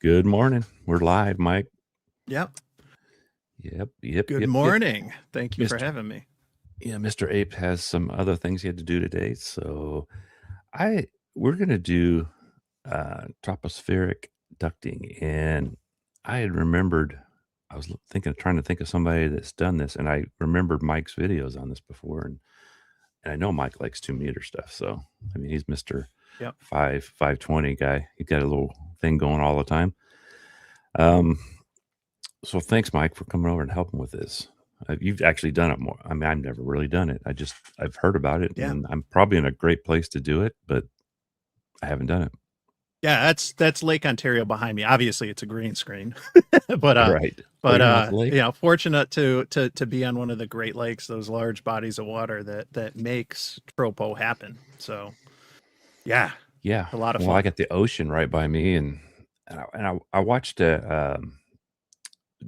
Good morning. We're live, Mike. Yep. Yep. Good morning. Thank you for Mr. having me. Yeah, Mr. Ape has some other things he had to do today, so we're gonna do tropospheric ducting, and I had remembered I was trying to think of somebody that's done this, and I remembered Mike's videos on this before, and I know Mike likes 2 meter stuff, so I mean he's Mr. Yep. 520 guy. He got a little thing going all the time. So thanks, Mike, for coming over and helping with this. You've actually done it more. I mean, I've never really done it. I've heard about it, Yeah. and I'm probably in a great place to do it, but I haven't done it. Yeah, that's Lake Ontario behind me. Obviously, it's a green screen, but Right. You're not the lake? you know, fortunate to be on one of the Great Lakes, those large bodies of water that makes tropo happen. So, yeah, Yeah. a lot of Well, fun. I got the ocean right by me, and I watched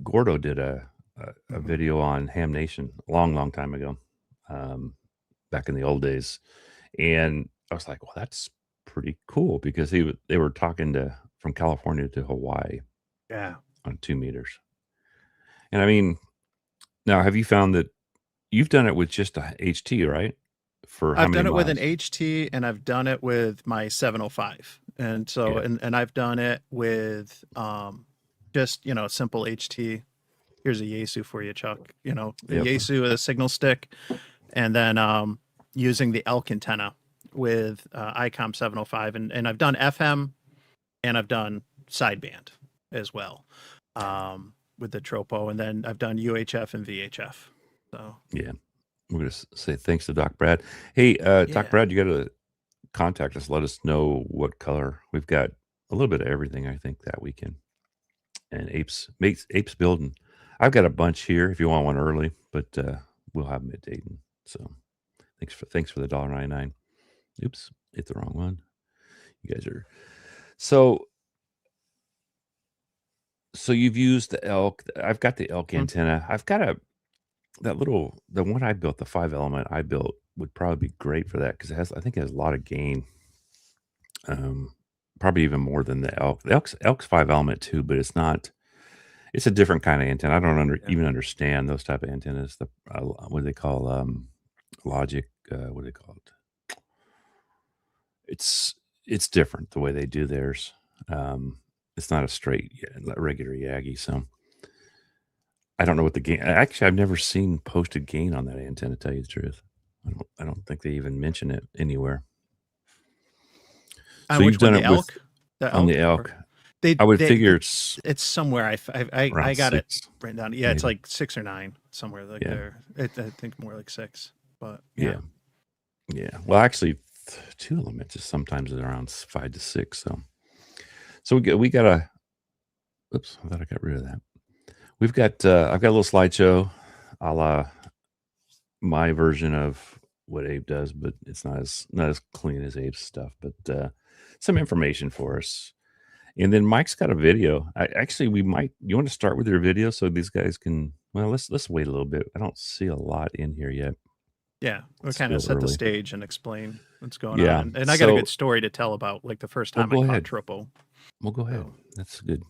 Gordo did a video on Ham Nation a long time ago, back in the old days, and I was like, well, that's pretty cool because they were talking from California to Hawaii Yeah. on 2 meters. And I mean, now have you found that you've done it with just a HT, right? For how I've many done it with an miles? HT and I've done it with my 705. And so, Yeah. and I've done it with just, you know, simple HT. Here's a Yaesu for you, Chuck. You know, the Yep. Yaesu with a signal stick, and then using the elk antenna with ICOM 705. And I've done FM and I've done sideband as well with the tropo. And then I've done UHF and VHF. So, Yeah. We're going to say thanks to Doc Brad. Hey, Doc yeah. Brad, you got to contact us. Let us know what color. We've got a little bit of everything, I think, that weekend. And Apes building. I've got a bunch here if you want one early, but we'll have them at Dayton. So thanks for the $1.99. Oops, hit the wrong one. You guys are so you've used the elk. I've got the elk antenna. I've got the one I built, the 5-element I built would probably be great for that because I think it has a lot of gain. Probably even more than the elk. The elk's 5-element too, but it's not. It's a different kind of antenna. I don't even understand those type of antennas. The what do they call logic? What do they call it? It's different the way they do theirs. It's not a straight regular Yagi. So I don't know what the gain. Actually, I've never seen posted gain on that antenna. To tell you the truth, I don't think they even mention it anywhere. So you've done it elk? On the elk. I would figure it's somewhere. I got 6, it written down. Yeah, maybe. it's like 6 or 9 somewhere like there. I think more like 6. But yeah. Well, actually, 2 elements is sometimes around 5 to 6. So we got a. Oops, I thought I got rid of that. We've got I've got a little slideshow, a la my version of what Abe does, but it's not as clean as Abe's stuff. But some information for us. And then Mike's got a video. You want to start with your video so these guys can, well, let's wait a little bit. I don't see a lot in here yet. Yeah, we'll kind of set the stage and explain what's going on. And I got a good story to tell about like the first time I caught tropo. Well, go ahead. That's good.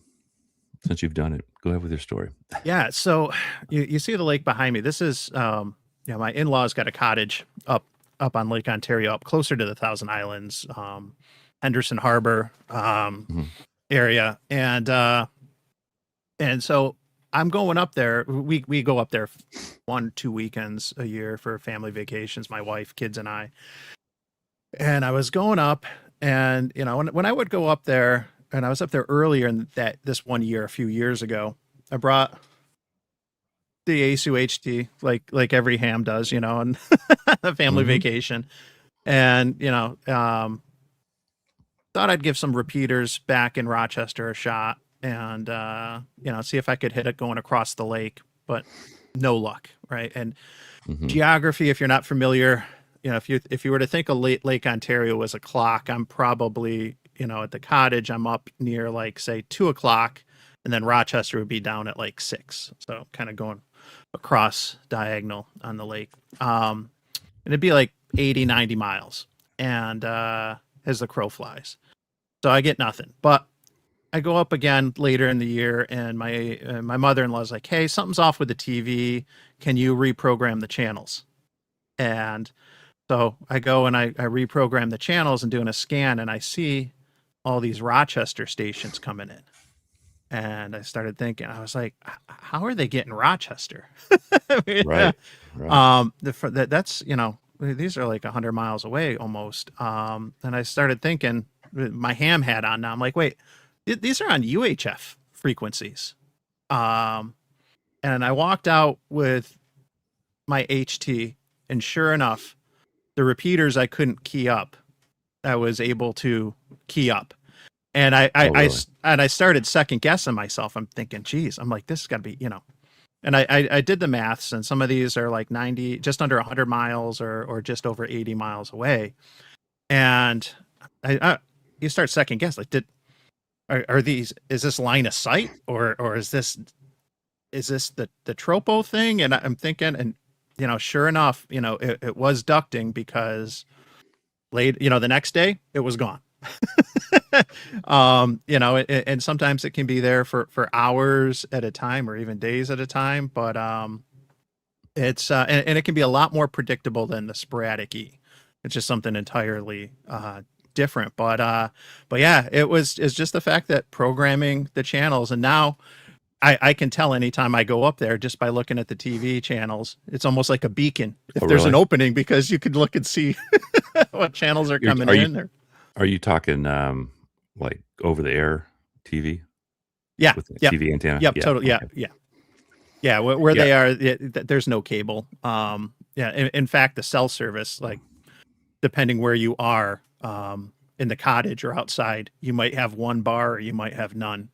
Since you've done it, go ahead with your story. Yeah, so you see the lake behind me. This is my in-laws got a cottage up on Lake Ontario, up closer to the Thousand Islands, Henderson Harbor. Area, and so I'm going up there. We go up there 1-2 weekends a year for family vacations, my wife, kids, and I. And I was going up, and you know, when I would go up there, and I was up there earlier in this one year, a few years ago, I brought the Yaesu HT like every ham does, you know, and the family vacation, and you know, thought I'd give some repeaters back in Rochester a shot and, you know, see if I could hit it going across the lake, but no luck. Right. And geography, if you're not familiar, you know, if you were to think of Lake Ontario as a clock, I'm probably, you know, at the cottage, I'm up near like say 2 o'clock, and then Rochester would be down at like 6. So kind of going across diagonal on the lake. And it'd be like 80, 90 miles. And, as the crow flies. So I get nothing, but I go up again later in the year, and my mother-in-law's like, "Hey, something's off with the TV. Can you reprogram the channels?" And so I go and I reprogram the channels and doing a scan, and I see all these Rochester stations coming in. And I started thinking, I was like, how are they getting Rochester? I mean, Right. Right. that's, these are like 100 miles away almost. And I started thinking, my ham hat on now. I'm like, wait, these are on UHF frequencies. Um, and I walked out with my HT, and sure enough, the repeaters I couldn't key up, I was able to key up. And Oh, really? I started second guessing myself. I'm thinking, geez, I'm like, this has got to be, and I did the maths, and some of these are like 90, just under 100 miles or just over 80 miles away. And you start second guess, like, are these, is this line of sight, or is this the tropo thing? And I'm thinking, and, sure enough, it was ducting, because the next day it was gone. And sometimes it can be there for hours at a time, or even days at a time, but it's and it can be a lot more predictable than the sporadic E. It's just something entirely different. But yeah, it's just the fact that programming the channels, and now I can tell anytime I go up there just by looking at the TV channels. It's almost like a beacon if Oh, there's an really? opening, because you could look and see what channels are coming Are you in. are you talking like over the air TV Yeah. with the Yep. TV antenna? Yep. Yeah. Totally. Yeah. Okay. Yeah. Yeah. Where Yeah. they are, there's no cable. Yeah. In fact, the cell service, like, depending where you are, in the cottage or outside, you might have one bar or you might have none,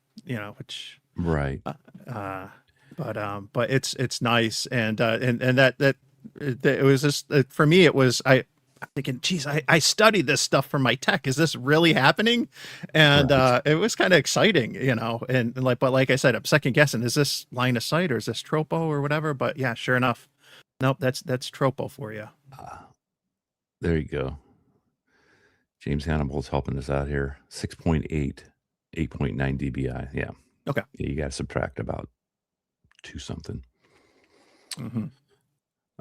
which, Right. uh, but it's nice. And that it was just, for me, it was, I'm thinking, geez, I studied this stuff for my tech. Is this really happening? And Right. it was kind of exciting, and like I said, I'm second guessing, is this line of sight or is this tropo or whatever? But yeah, sure enough, nope, that's tropo for you. There you go. James Hannibal's helping us out here. 6.8, 8.9 dBi. Yeah. Okay. Yeah, you got to subtract about 2 something. Mm-hmm.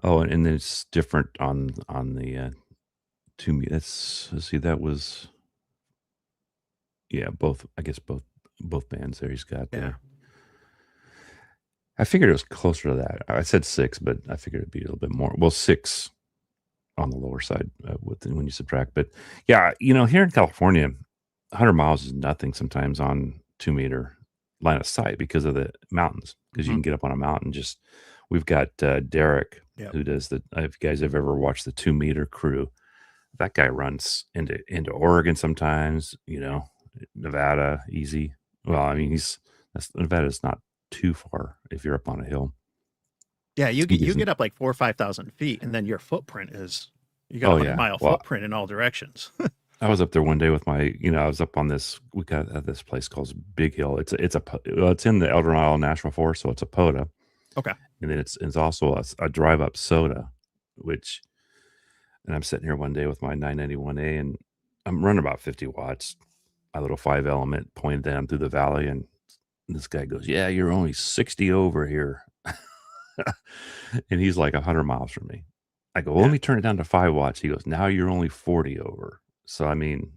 Oh, and then it's different on the 2 let's see, that was, yeah, both, I guess both bands there he's got Yeah. there. I figured it was closer to that. I said 6, but I figured it'd be a little bit more. Well, 6 on the lower side when you subtract. But yeah, here in California, 100 miles is nothing sometimes on 2-meter line of sight because of the mountains. Because you Mm-hmm. can get up on a mountain. We've got Derek, Yep. who does the. If you guys have ever watched the 2-meter crew, that guy runs into Oregon sometimes. Nevada, easy. Well, I mean, Nevada's not too far if you're up on a hill. Yeah, you He get doesn't. up like 4,000 or 5,000 feet, and then your footprint is, you got a Oh 100-mile yeah. Well, footprint in all directions. I was up there one day with I was up on this. We got at this place called Big Hill. It's in the El Dorado National Forest, so it's a POTA, Okay. and then it's also a drive up soda, and I'm sitting here one day with my 991A, and I'm running about 50 watts, my little 5-element pointed down through the valley, and this guy goes, "Yeah, you're only 60 over here," and he's like 100 miles from me. I go, "Well, let Yeah. me turn it down to 5 watts." He goes, "Now you're only 40 over." So I mean,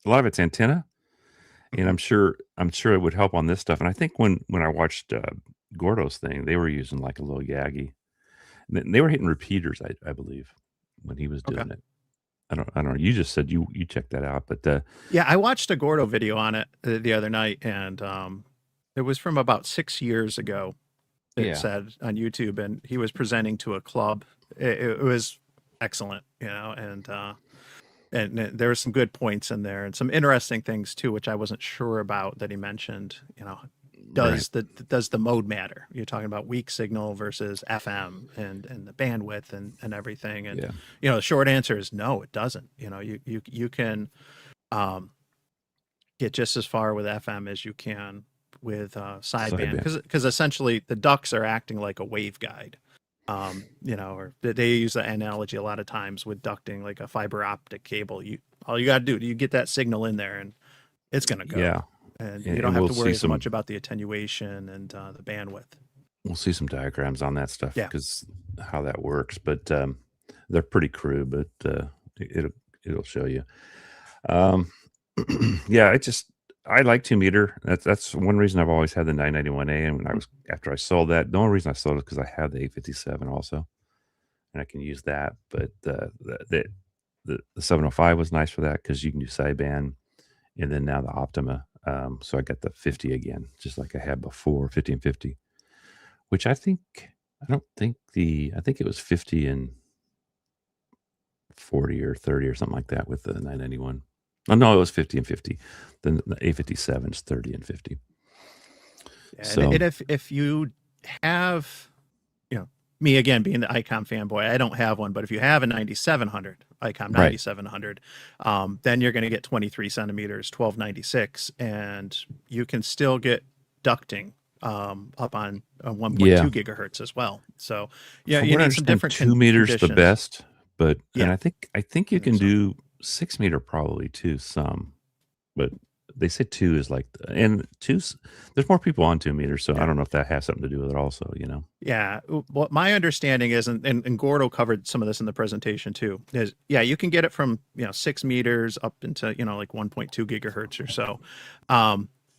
a lot of it's antenna, and Mm-hmm. I'm sure it would help on this stuff. And I think when I watched Gordo's thing, they were using like a little Yagi. They were hitting repeaters, I believe, when he was Okay. doing it. I don't know. You just said you checked that out, but Yeah, I watched a Gordo video on it the other night, and it was from about 6 years ago. It yeah, said on YouTube, and he was presenting to a club. It was excellent, and there were some good points in there, and some interesting things too, which I wasn't sure about that he mentioned. right, Does the mode matter? You're talking about weak signal versus FM, and the bandwidth and everything. And yeah, the short answer is no, it doesn't. You can um, get just as far with FM as you can with sideband, sideband, because essentially the ducts are acting like a waveguide. Or they use the analogy a lot of times with ducting, like a fiber optic cable. All you got to do, you get that signal in there, and it's gonna go. yeah. and And, you don't and have we'll to see worry as some much about the attentuation and the bandwidth. we'll see some diagrams on that stuff Yeah. because how that works. But they're pretty crude, but it'll show you. Um, yeah, I like 2 meter. That's one reason I've always had the 991A. And when I was after I sold that, the only reason I sold it because I have the 857 also, and I can use that. But the 705 was nice for that because you can do sideband, and then now the Optima. So I got the 50 again, just like I had before, 50 and 50, which I think I think it was 50 and 40 or 30 or something like that with the 991. Oh no, it was 50 and 50. Then the 857 is 30 and 50. Yeah, So and if you have, me again being the Icom fanboy, I don't have one, but if you have a 9700 Icom right, 9700, then you're going to get 23 centimeters, 1296, and you can still get ducting up on 1.2 yeah. gigahertz as well. So yeah, From you what I need some understand, different 2 meters the conditions. best, but and Yeah, I think you I think can so. do 6 meter probably too. Some, but they say 2 is like, and two's there's more people on 2 meters, so I Yeah. don't know if that has something to do with it. Also, Yeah. What my understanding is, and Gordo covered some of this in the presentation too, is you can get it from 6 meters up into like 1.2 gigahertz or so,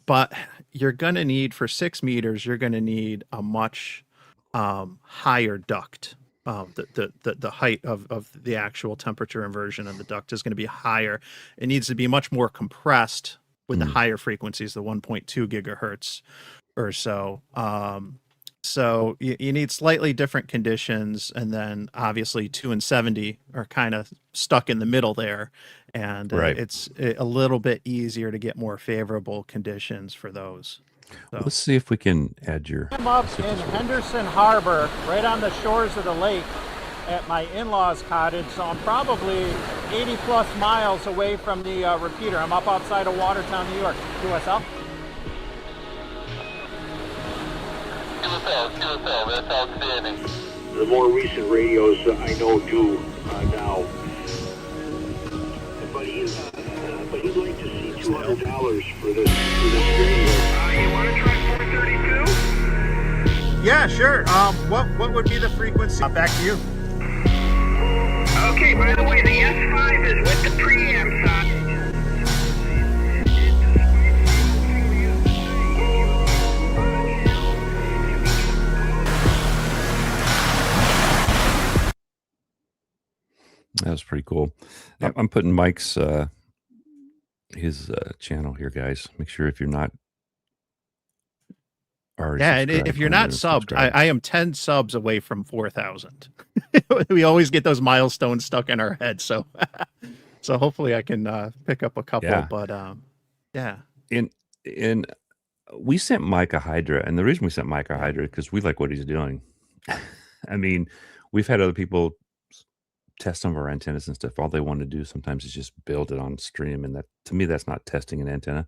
but you're gonna need for 6 meters, you're gonna need a much higher duct. The height of the actual temperature inversion of the duct is going to be higher. It needs to be much more compressed with the Mm, higher frequencies, the 1.2 gigahertz or so. So you need slightly different conditions, and then obviously 2 and 70 are kind of stuck in the middle there, and right. it's a little bit easier to get more favorable conditions for those. So Let's see if we can add your. I'm up see if in this works. Henderson Harbor, right on the shores of the lake at my in-laws cottage, so I'm probably 80 plus miles away from the repeater. I'm up outside of Watertown, New York. QSL? QSL, that's outstanding. The more recent radios I know do now. But he'd like to see $200 for this radio. You want to try 432? yeah, sure. What would be the frequency? Back to you. Okay, by the way, the S5 is with the preamp side. That was pretty cool. Yep. I'm putting Mike's his channel here, guys. Make sure if you're not already Yeah, and subscribed, if you're go not and subbed, subscribe. I am 10 subs away from 4,000. We always get those milestones stuck in our head, so so hopefully I can pick up a couple. Yeah. But yeah, And we sent Mike a Hydra, and the reason we sent Mike a Hydra because we like what he's doing. I mean, we've had other people test some of our antennas and stuff. All they want to do sometimes is just build it on stream, and that to me that's not testing an antenna.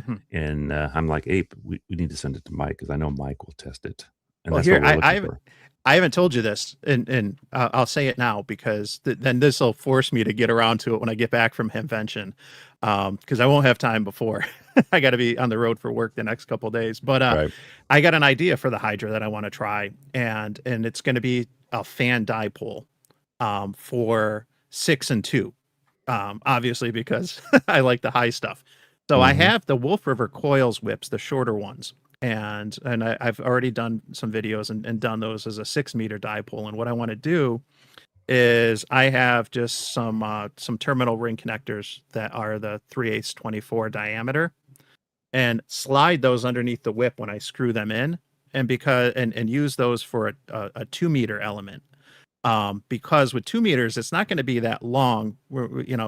Mhm. And I'm like, Ape, we need to send it to Mike because I know Mike will test it. And Well, that's here what we're looking for. I haven't told you this, and I'll say it now because then this will force me to get around to it when I get back from Hemvention, because I won't have time before. I got to be on the road for work the next couple of days. But Right. I got an idea for the Hydra that I want to try, and it's going to be a fan dipole for 6 and 2, obviously because I like the high stuff. So I Mhm. have the Wolf River coils whips, the shorter ones, and I've already done some videos and done those as a 6-meter dipole. And what I want to do is I have just some terminal ring connectors that are the 3/8 24 diameter, and slide those underneath the whip when I screw them in, and use those for a 2-meter element. Because with 2 meters, it's not going to be that long,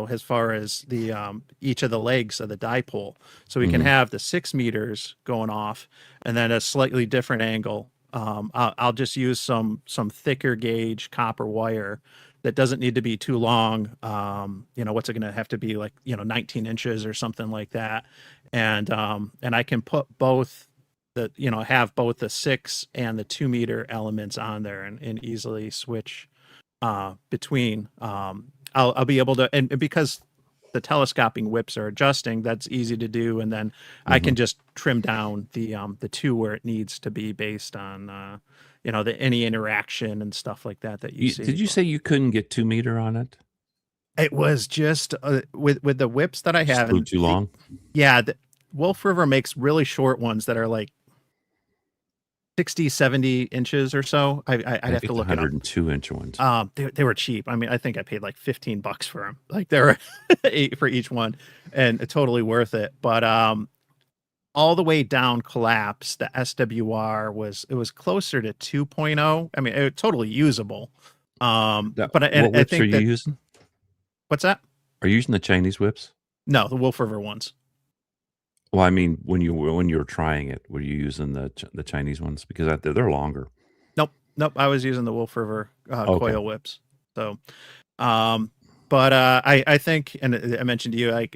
as far as the each of the legs of the dipole. So we can Mhm. have the 6 meters going off, and then a slightly different angle. I'll just use some thicker gauge copper wire that doesn't need to be too long. What's it going to have to be, like 19 inches or something like that, and I can put both have both the 6 and the 2-meter elements on there, and easily switch between. I'll be able to, and because the telescoping whips are adjusting, that's easy to do, and then I can just trim down the two where it needs to be based on any interaction and stuff like that you see. Did you say you couldn't get 2 meter on it? It was just with the whips that I Just have, flew and too long? yeah, Wolf River makes really short ones that are like 60, 70 inches or so. I'd have to look it up. 102-inch ones. They were cheap. I mean, I think I paid like $15 for them. Like they were 8 for each one, and totally worth it. But all the way down collapse, the SWR was closer to 2.0. I mean, it was totally usable. What I whips think are you using? What's that? Are you using the Chinese whips? No, the Wolf River ones. Well, I mean, when you were trying it, were you using the Chinese ones? Because they're longer. Nope. I was using the Wolf River Okay. coil whips. So, but I think, and I mentioned to you,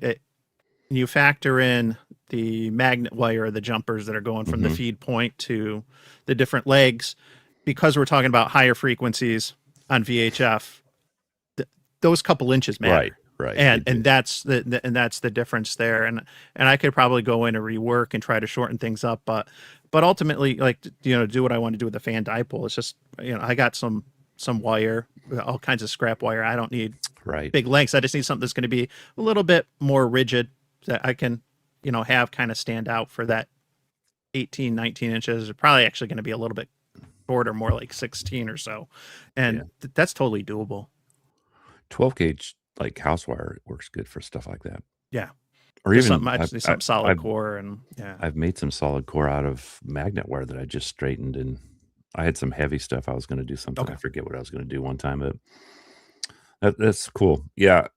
you factor in the magnet wire, the jumpers that are going from the feed point to the different legs, because we're talking about higher frequencies on VHF. Those couple inches matter. Right. And that's the difference there. And I could probably go in and rework and try to shorten things up, but ultimately, like, do what I want to do with the fan dipole. It's just, I got some wire, all kinds of scrap wire. I don't need big lengths. I just need something that's going to be a little bit more rigid that I can, have kind of stand out for that 18, 19 inches. It's probably actually going to be a little bit shorter, more like 16 or so. And that's totally doable. 12 gauge like house wire works good for stuff like that. Yeah. Or Just even some solid core, and I've made some solid core out of magnet wire that I just straightened, and I had some heavy stuff I was going to do something. I forget what I was going to do one time, but that's cool. Yeah,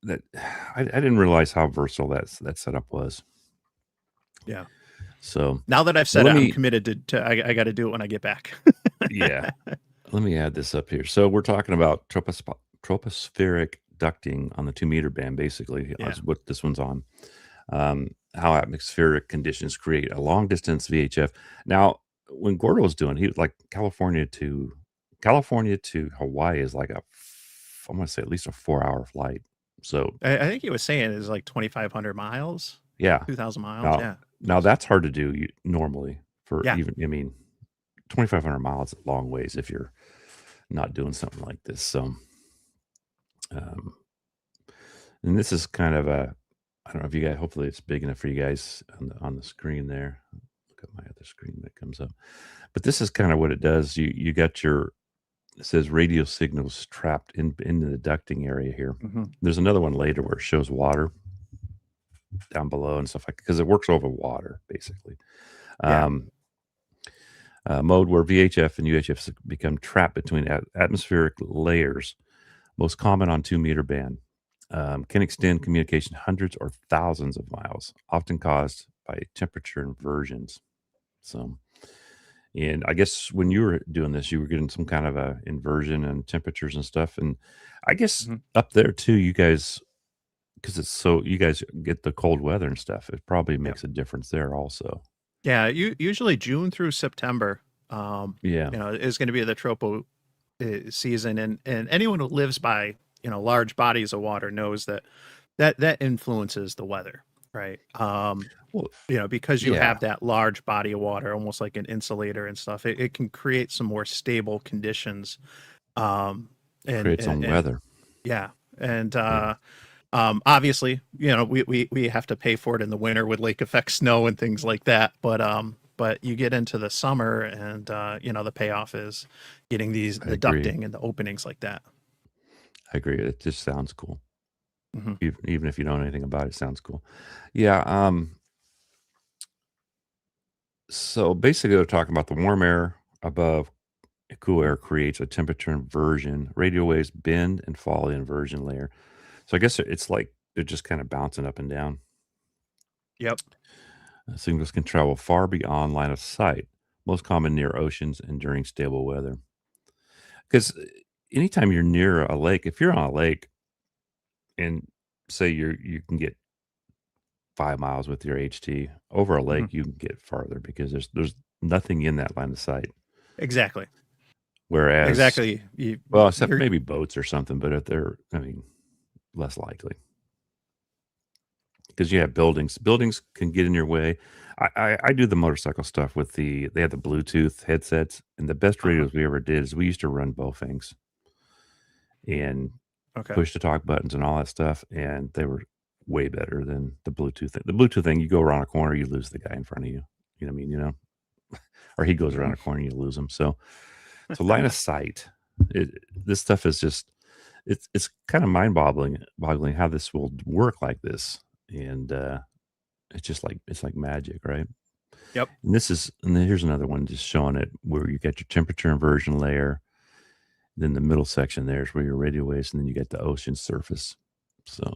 that I didn't realize how versatile that setup was. Yeah. So now that I've said it, I'm committed to I got to do it when I get back. Yeah. Let me add this up here. So we're talking about tropospheric ducting on the 2 meter band, basically. That's what this one's on. How atmospheric conditions create a long distance VHF. Now, when Gordo was doing, he was like California to Hawaii is like I want to say at least a 4-hour flight. So I think he was saying it's like 2,500 miles. Yeah. 2,000 miles. Now that's hard to do normally even, 2,500 miles is a long ways if you're not doing something like this. So, and this is kind of I don't know if you guys, hopefully it's big enough for you guys on the screen there. Look at my other screen that comes up. But this is kind of what it does. You got it says radio signals trapped into the ducting area here. There's another one later where it shows water down below and stuff like that, because it works over water, basically. Mode where VHF and UHF become trapped between atmospheric layers, most common on 2 meter band. Can extend communication hundreds or thousands of miles, often caused by temperature inversions. So, and I guess when you were doing this, you were getting some kind of a inversion and temperatures and stuff. And I guess up there too, you guys, because you guys get the cold weather and stuff, it probably makes a difference there also. Yeah, usually June through September, is going to be the tropo season, and anyone who lives by large bodies of water knows that influences the weather, right? Because you have that large body of water, almost like an insulator and stuff. It can create some more stable conditions, and create some weather. Yeah, and obviously, we have to pay for it in the winter with lake effect snow and things like that. But you get into the summer, and the payoff is getting the ducting and the openings like that. I agree. It just sounds cool. Even if you don't know anything about it, it sounds cool. Yeah. So basically, they're talking about the warm air above cool air creates a temperature inversion. Radio waves bend and fall the inversion layer. So I guess it's like they're just kind of bouncing up and down. Yep. Signals can travel far beyond line of sight, most common near oceans and during stable weather. Because anytime you're near a lake, if you're on a lake and say you can get 5 miles with your HT over a lake, you can get farther because there's nothing in that line of sight. Exactly. Whereas exactly, except maybe boats or something, but if they're less likely. because you have buildings. Buildings can get in your way. I do the motorcycle stuff with they have the Bluetooth headsets, and the best radios we ever did is we used to run Bowfangs and push to talk buttons and all that stuff, and they were way better than the Bluetooth thing. The Bluetooth thing, you go around a corner, you lose the guy in front of you. You know what I mean? You know, or he goes around a corner, you lose him. So line of sight, this stuff is just it's kind of boggling how this will work like this, and it's like magic, right? Yep. And then here's another one just showing it where you get your temperature inversion layer. Then the middle section there is where your radio waves, and then you get the ocean surface. So,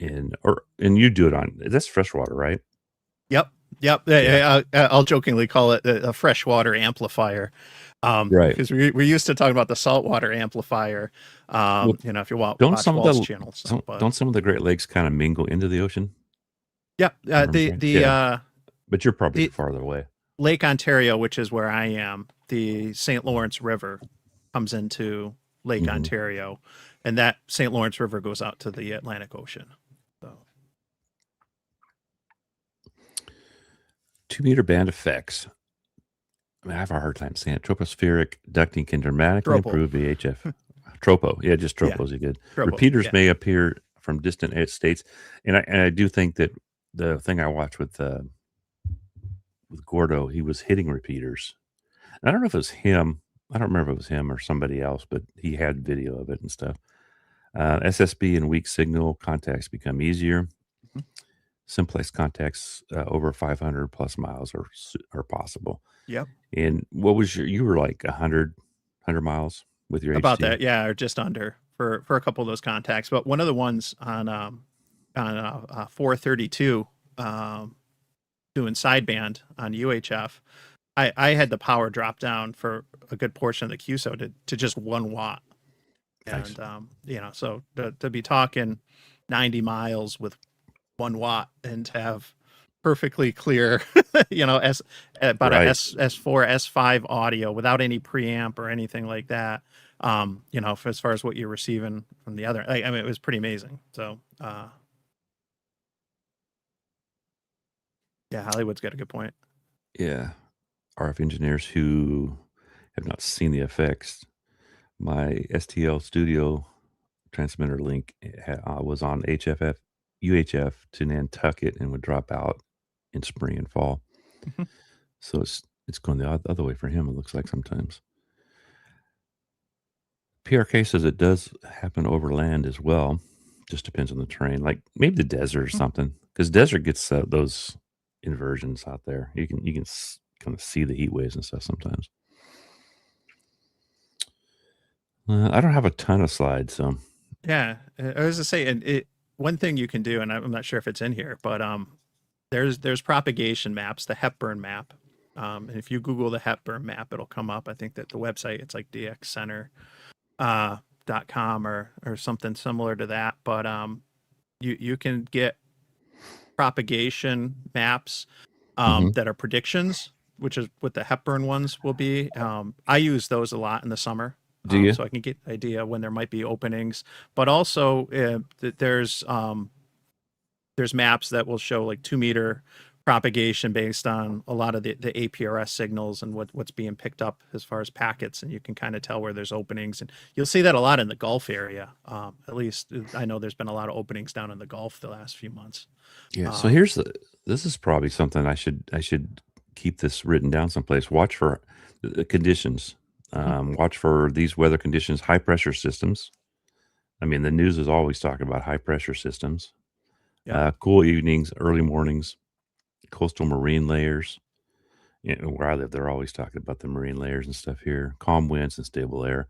and you do it on that's freshwater, right? Yep. Yeah. I'll jokingly call it a freshwater amplifier, right? Because we're used to talking about the saltwater amplifier. Well, you know, if you watch some of Walt's the channels, don't some of the Great Lakes kind of mingle into the ocean? Yeah. But you're probably farther away. Lake Ontario, which is where I am, the St. Lawrence River comes into Lake Ontario, and that St. Lawrence River goes out to the Atlantic Ocean. So 2-meter band effects. I mean, I have a hard time saying it. Tropospheric ducting can dramatically improve VHF. Tropo. Yeah, just tropos. You good. Repeaters may appear from distant states. And I do think that the thing I watched with Gordo, he was hitting repeaters. And I don't know if it was him. I don't remember if it was him or somebody else, but he had video of it and stuff. SSB and weak signal contacts become easier. Simplex contacts over 500 plus miles are possible. Yep. And what was you were like 100 miles with your about HT? that, yeah, or just under for a couple of those contacts. But one of the ones on 432 doing sideband on UHF, I had the power drop down for a good portion of the QSO to just 1 watt. And nice. So to be talking 90 miles with 1 watt and to have perfectly clear, about a S4, S5 audio without any preamp or anything like that. As far as what you're receiving from the other, I mean, it was pretty amazing. So, Hollywood's got a good point. Yeah. RF engineers who have not seen the effects. My STL studio transmitter link was on UHF to Nantucket and would drop out in spring and fall. So it's going the other way for him, it looks like sometimes. PRK says it does happen over land as well. Just depends on the terrain, like maybe the desert or something, because desert gets those inversions out there. You can kind of see the heat waves and stuff sometimes. I don't have a ton of slides, so yeah, I was to say, and one thing you can do, and I'm not sure if it's in here, but there's propagation maps, the Hepburn map. And if you Google the Hepburn map, it'll come up. I think that the website, it's like dxcenter.com or something similar to that. But you can get propagation maps that are predictions, which is what the Hepburn ones will be. I use those a lot in the summer. Do you? So I can get an idea when there might be openings, but also there's maps that will show like 2-meter propagation based on a lot of the APRS signals and what's being picked up as far as packets, and you can kind of tell where there's openings, and you'll see that a lot in the Gulf area. At least I know there's been a lot of openings down in the Gulf the last few months. Yeah. So this is probably something I should keep this written down someplace. Watch for the conditions. Watch for these weather conditions, high pressure systems. I mean, the news is always talking about high pressure systems. Cool evenings, early mornings, coastal marine layers. Where I live, they're always talking about the marine layers and stuff here. Calm winds and stable air.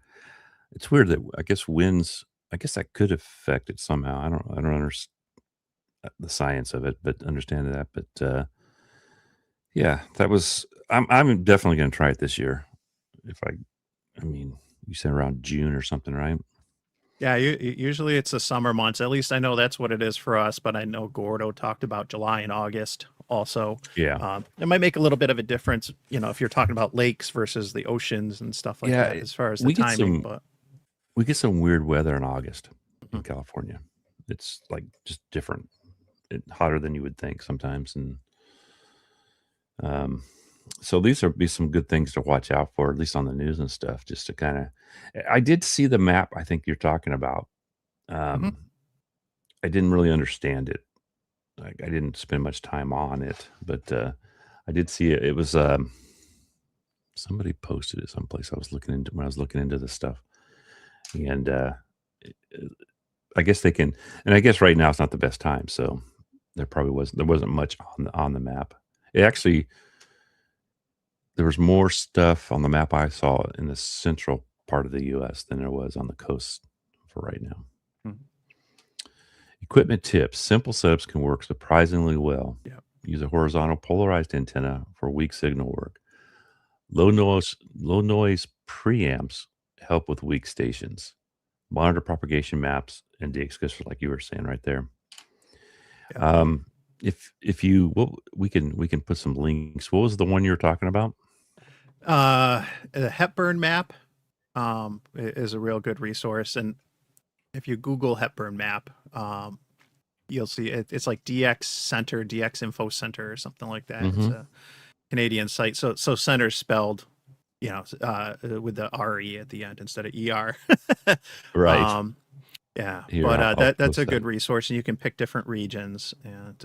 It's weird that I guess winds. I guess that could affect it somehow. I don't understand the science of it, but understand that. But yeah, that was. I'm definitely going to try it this year. I mean, you said around June or something, right? Yeah, usually it's the summer months. At least I know that's what it is for us, but I know Gordo talked about July and August also. Yeah. It might make a little bit of a difference, if you're talking about lakes versus the oceans and stuff like that as far as the timing. But we get some weird weather in August in California. It's like just different. hotter than you would think sometimes. And so these are be some good things to watch out for, at least on the news and stuff, just to kind of. I did see the map I think you're talking about. Mhm. I didn't really understand it. Like, I didn't spend much time on it, but I did see it. It was somebody posted it someplace. I was looking into when I was looking into this stuff, and I guess they can. And I guess right now it's not the best time, so there wasn't much on the map. It actually there was more stuff on the map I saw in the central part of the U.S. than there was on the coast for right now. Mhm. Equipment tips. Simple setups can work surprisingly well. Yep. Use a horizontal polarized antenna for weak signal work. Low noise preamps help with weak stations. Monitor propagation maps and de-exclusion, like you were saying right there. Yeah. If you we can put some links. What was the one you were talking about? The Hepburn map is a real good resource, and if you Google Hepburn map, you'll see it's like DX Center, DX Info Center, or something like that. It's a Canadian site. So center's spelled, with the RE at the end instead of ER. Right. Yeah, Here, but I'll that's post a good that. resource, and you can pick different regions and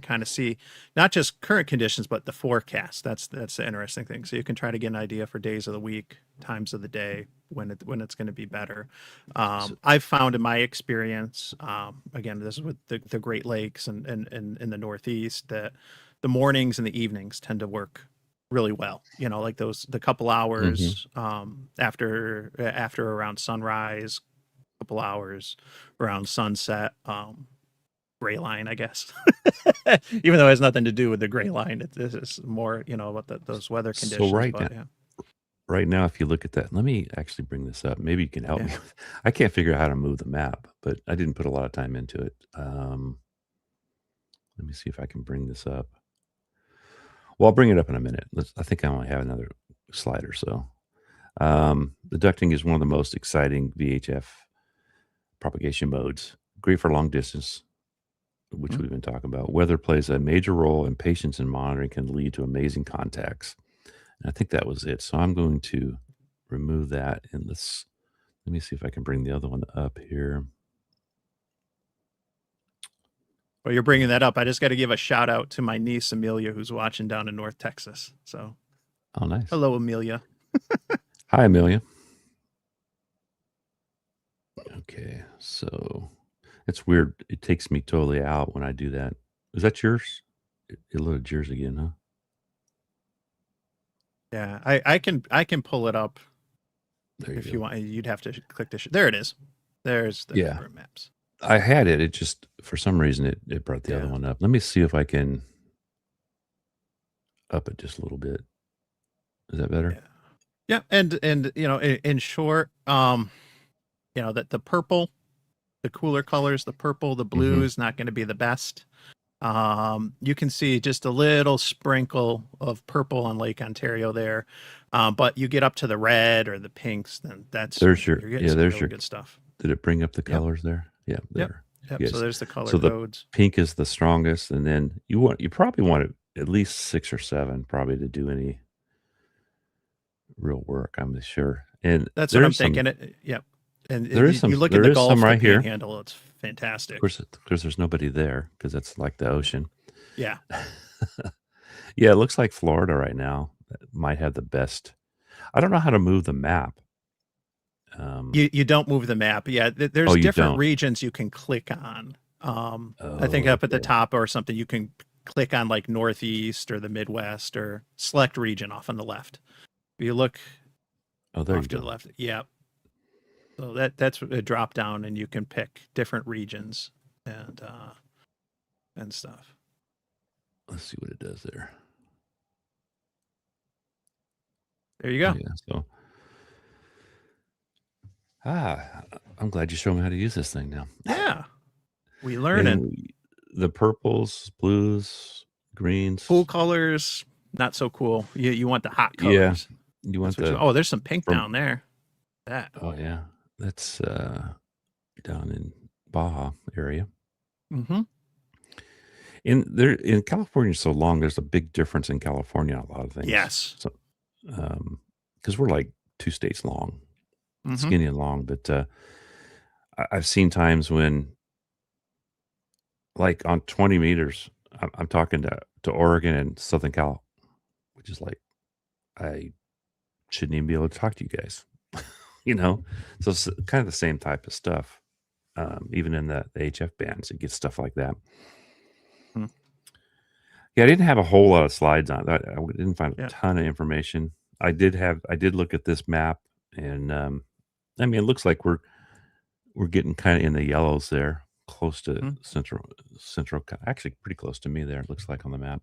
kind of see not just current conditions but the forecast. That's the interesting thing. So you can try to get an idea for days of the week, times of the day when it's going to be better. I've found in my experience, again, this is with the Great Lakes and in the Northeast, that the mornings and the evenings tend to work really well. Like the couple hours after around sunrise, couple hours around sunset, gray line, I guess. Even though it has nothing to do with the gray line, this is more about those weather conditions. So right now, if you look at that, let me actually bring this up. Maybe you can help me. I can't figure out how to move the map, but I didn't put a lot of time into it. Let me see if I can bring this up. Well, I'll bring it up in a minute. I think I only have another slide or so. The ducting is one of the most exciting VHF propagation modes. Great for long distance, which we've been talking about. Weather plays a major role, and patience in monitoring can lead to amazing contacts. And I think that was it. So I'm going to remove that, and let me see if I can bring the other one up here. Well, you're bringing that up. I just got to give a shout out to my niece Amelia, who's watching down in North Texas. So, oh, nice. Hello, Amelia. Hi, Amelia. Okay, so it's weird. It takes me totally out when I do that. Is that yours? It loaded yours again, huh? Yeah, I can pull it up if you go. want. You'd have to click the. There it is. There's the Hepburn maps. I had it. It just, for some reason, it brought the other one up. Let me see if I can up it just a little bit. Is that better? Yeah. And in short, that the purple, the cooler colors, the purple, the blue is not going to be the best. You can see just a little sprinkle of purple on Lake Ontario there. But you get up to the red or the pinks, then there's your good stuff. Did it bring up the colors there? Yeah, there. Yep. Yes. So there's the color The codes. pink is the strongest, and then you probably want at least 6 or 7 probably to do any real work, I'm sure. And that's what I'm thinking. Yep. And there is some. You look at the Gulf, right the here. Panhandle, it's fantastic. Of course, there's nobody there because that's like the ocean. Yeah. Yeah, it looks like Florida right now might have the best. I don't know how to move the map. You don't move the map. Yeah, there's different regions you can click on. I think up at the top or something, you can click on like Northeast or the Midwest or select region off on the left. If you look off to the left, yeah. So that's a drop down, and you can pick different regions and stuff. Let's see what it does there. There you go. Yeah, so I'm glad you showed me how to use this thing now. Yeah, we learn the purples, blues, greens, cool colors. Not so cool. You want the hot colors. Yeah, you want there's some pink down there. That. Oh yeah, that's down in Baja area. Mm-hmm. In California, so long. There's a big difference in California on a lot of things. Yes. So, because we're like 2 states long, Mhm. skinny and long. But I've seen times when, like on 20 meters, I'm talking to Oregon and Southern Cal, which is like I shouldn't even be able to talk to you guys, you know. So it's kind of the same type of stuff. Even in the HF bands, it gets stuff like that. Hmm. Yeah, I didn't have a whole lot of slides on that. I didn't find a Yeah. ton of information. I did look at this map, and I mean, it looks like we're getting kind of in the yellows there, close to Hmm. central, actually pretty close to me there. It looks like on the map.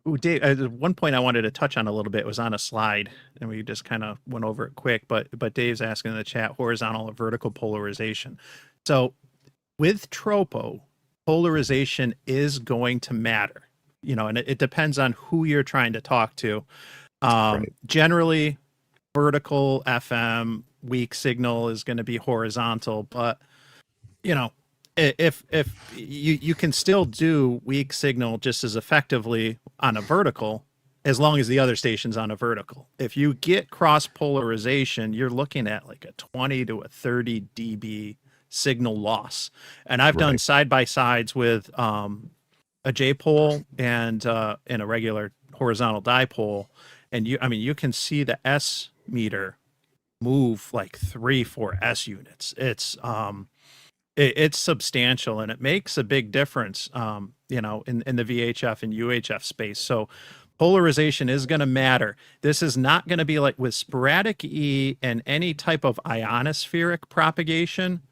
Ooh, Dave, one point I wanted to touch on a little bit was on a slide, and we just kind of went over it quick. But Dave's asking in the chat, horizontal or vertical polarization. So with tropo, polarization is going to matter, you know, and it depends on who you're trying to talk to. Right. Generally, vertical FM weak signal is going to be horizontal, but you know, if you can still do weak signal just as effectively on a vertical as long as the other station's on a vertical. If you get cross polarization, you're looking at like a 20 to a 30 dB signal loss. And I've done Right. side by sides with a J pole and a regular horizontal dipole, and you can see the S meter move like 3-4 S units. It's substantial, and it makes a big difference, you know, in the VHF and UHF space. So polarization is going to matter. This is not going to be like with sporadic E and any type of ionospheric propagation.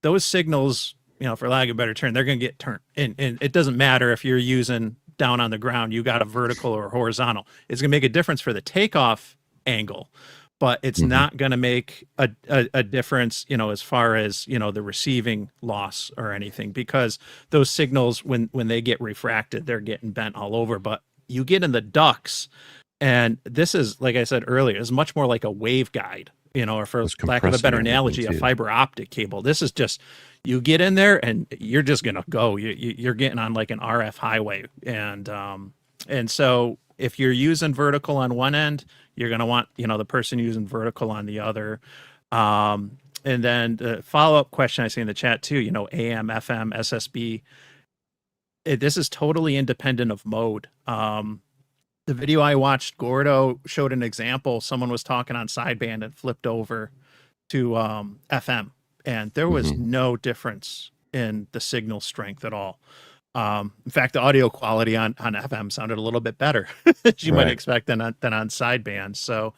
Those signals, you know, for lack of a better term, they're going to get turned. And it doesn't matter if you're using down on the ground, you got a vertical or horizontal. It's going to make a difference for the takeoff angle, but it's not going to make a difference, you know, as far as, you know, the receiving loss or anything, because those signals, when they get refracted, they're getting bent all over. But you get in the ducts, and this is, like I said earlier, is much more like a waveguide, you know, or for It's lack of a compressing better everything, analogy, a too. fiber optic cable. This is just, you get in there and you're just going to go. You're getting on like an RF highway. And so if you're using vertical on one end, you're going to want, you know, the person using vertical on the other. And then the follow-up question I see in the chat too, you know, AM, FM, SSB, this is totally independent of mode. The video I watched, Gordo showed an example. Someone was talking on sideband and flipped over to FM, and there was no difference in the signal strength at all. In fact, the audio quality on FM sounded a little bit better, as you might expect, than on sideband. So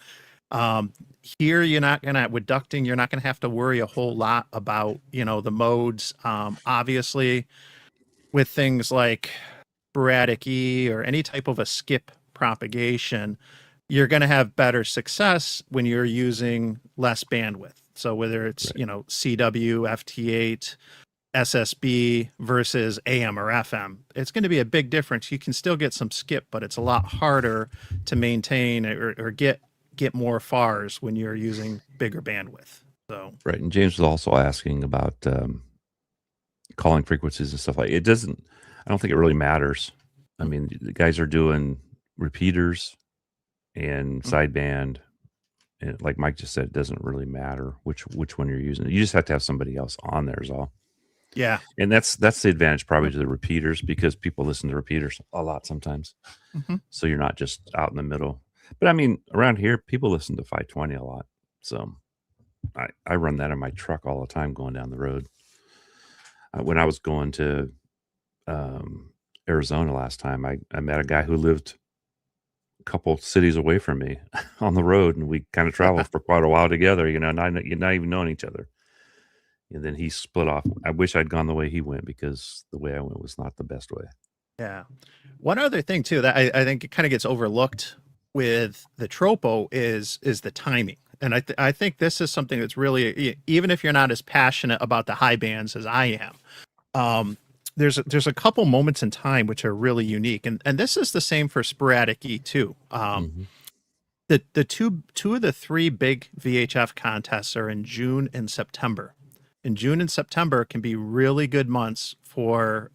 here, you're not gonna, with ducting, you're not gonna have to worry a whole lot about, you know, the modes. Obviously, with things like sporadic E or any type of a skip propagation, you're going to have better success when you're using less bandwidth. So whether it's, you know, CW, FT8, SSB versus AM or FM, it's going to be a big difference. You can still get some skip, but it's a lot harder to maintain or get more FARs when you're using bigger bandwidth. So Right. And James was also asking about calling frequencies and stuff like it. Doesn't, I don't think it really matters. I mean, the guys are doing repeaters and sideband, and like Mike just said, it doesn't really matter which one you're using. You just have to have somebody else on there is all. yeah. And that's the advantage probably to the repeaters, because people listen to repeaters a lot sometimes. So you're not just out in the middle. But I mean, around here, people listen to 520 a lot. So I run that in my truck all the time going down the road. When I was going to Arizona last time, I met a guy who lived a couple cities away from me on the road, and we kind of traveled for quite a while together, you know, not even knowing each other. And then he split off. I wish I'd gone the way he went, because the way I went was not the best way. Yeah. One other thing too that I think it kind of gets overlooked with the tropo is the timing. And I think this is something that's really, even if you're not as passionate about the high bands as I am, there's a couple moments in time which are really unique. And this is the same for sporadic E too. The two of the three big VHF contests are in June and September. And June and September can be really good months for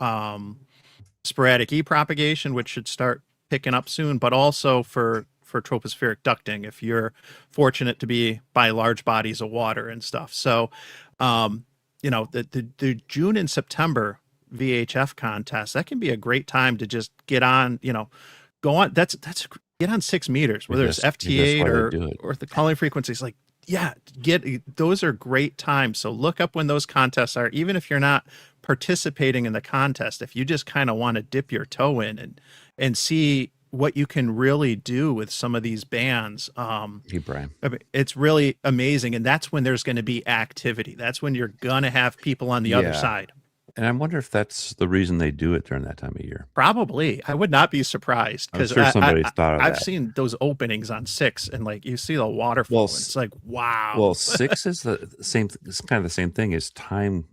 sporadic propagation, which should start picking up soon, but also for tropospheric ducting if you're fortunate to be by large bodies of water and stuff. So, the June and September VHF contest, that can be a great time to just get on, go on. That's get on 6 meters, whether it's FT8 or the calling frequencies. Like, yeah, those are great times. So look up when those contests are, even if you're not participating in the contest, if you just kind of want to dip your toe in and see what you can really do with some of these bands. Hey, Brian. I mean, it's really amazing. And that's when there's going to be activity. That's when you're going to have people on the other side. And I wonder if that's the reason they do it during that time of year. Probably. I would not be surprised, because sure somebody's thought of I've that. seen those openings on 6, and like you see the waterfall. Well, it's like, wow. Well, 6 is the same. It's kind of the same thing as time.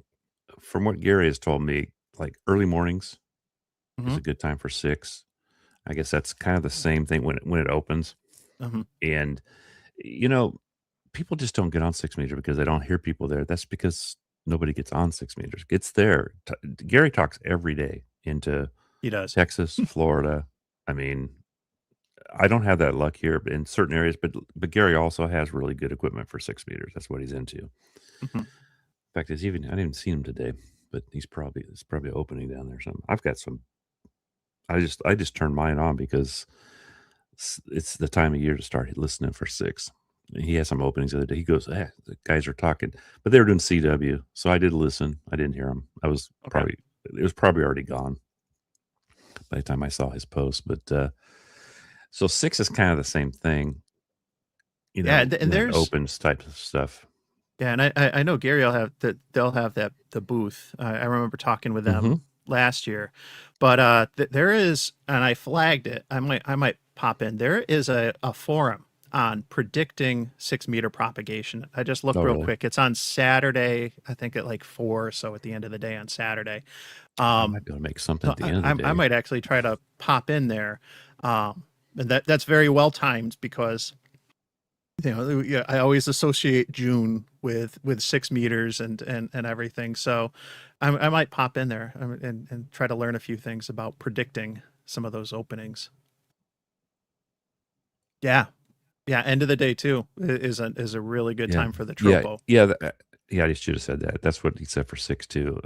From what Gary has told me, like early mornings is a good time for 6. I guess that's kind of the same thing when it opens. And people just don't get on 6 meter because they don't hear people there. That's because nobody gets on 6 meters. Gets there. Gary talks every day into Texas, Florida. I mean, I don't have that luck here in certain areas, but Gary also has really good equipment for 6 meters. That's what he's into. In fact, I didn't even see him today, but it's probably opening down there or something. I've got some. I just turned mine on because it's the time of year to start listening for 6. He had some openings the other day. He goes, the guys are talking, but they were doing CW. So I did listen. I didn't hear him. It was probably already gone by the time I saw his post. But so 6 is kind of the same thing. And there's opens type of stuff. Yeah, and I know Gary will have they'll have the booth. I remember talking with them last year, but there is, and I flagged it. I might pop in. There is a forum on predicting 6 meter propagation. I just looked real quick. It's on Saturday, I think at like 4, so at the end of the day on Saturday. I might be able to make something at the end of the day. I might actually try to pop in there. And that's very well timed, because I always associate June with 6 meters and everything. So I might pop in there and try to learn a few things about predicting some of those openings. Yeah. End of the day too is a really good time for the tropo. Yeah. I should have said that. That's what he said for 6 too.